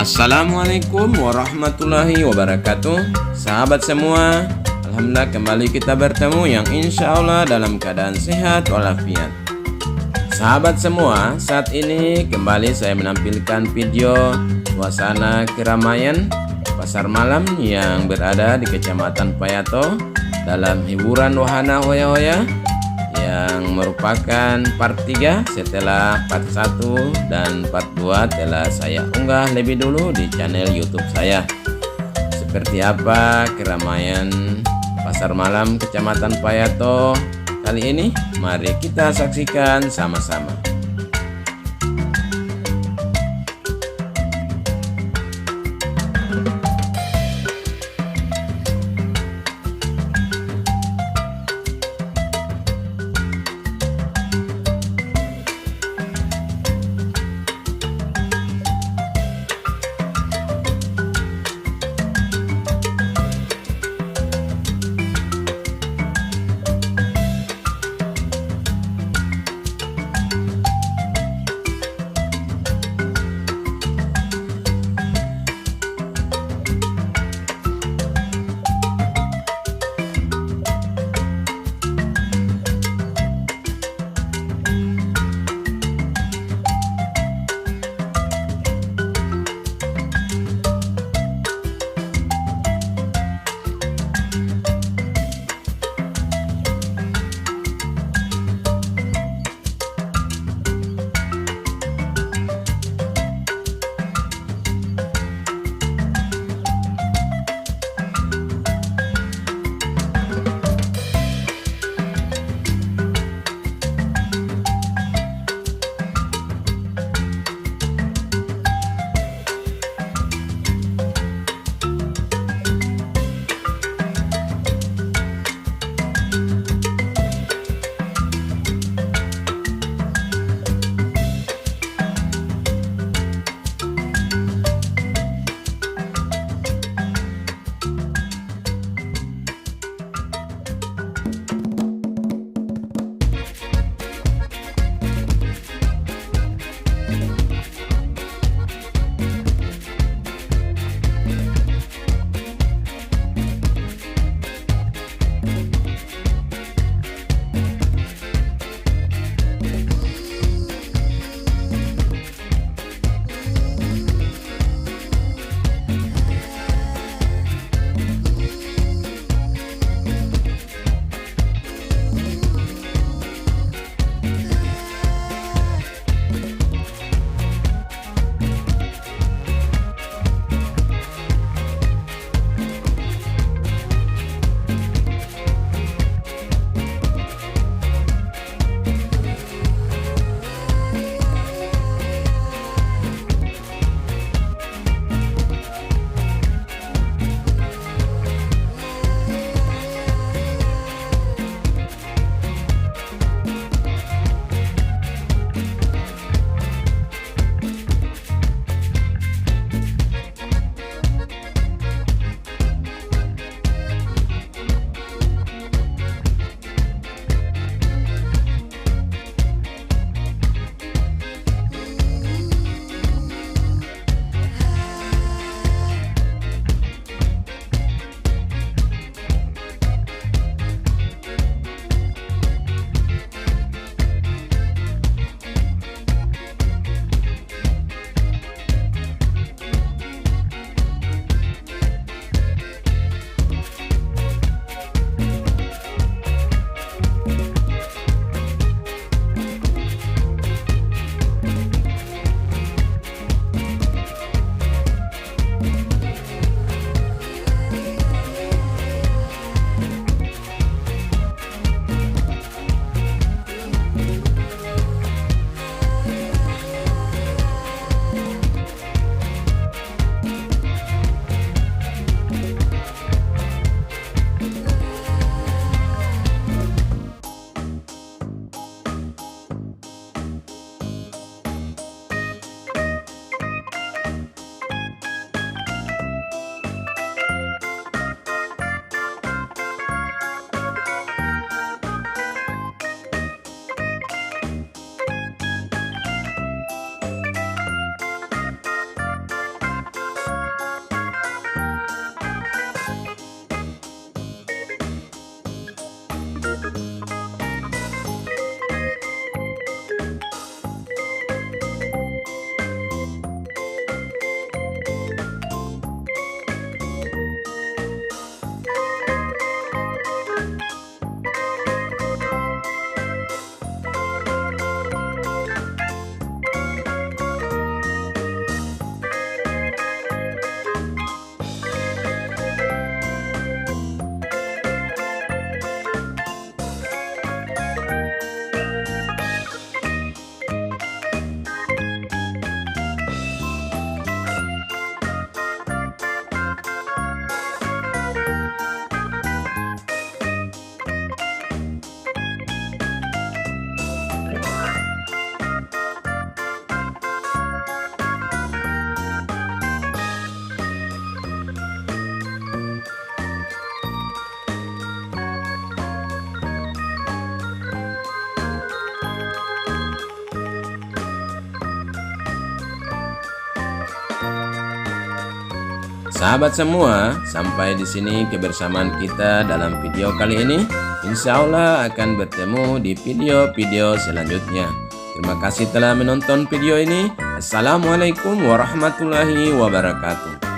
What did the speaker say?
Assalamualaikum warahmatullahi wabarakatuh. Sahabat semua, alhamdulillah kembali kita bertemu yang insya Allah dalam keadaan sehat walafiat. Sahabat semua, saat ini kembali saya menampilkan video suasana keramaian pasar malam yang berada di Kecamatan Payato dalam hiburan wahana hoya-hoya yang merupakan part 3 setelah part 1 dan part 2 telah saya unggah lebih dulu di channel YouTube saya. Seperti apa keramaian pasar malam Kecamatan Payato kali ini? Mari kita saksikan sama-sama. Sahabat semua, sampai di sini kebersamaan kita dalam video kali ini. Insya Allah akan bertemu di video-video selanjutnya. Terima kasih telah menonton video ini. Assalamualaikum warahmatullahi wabarakatuh.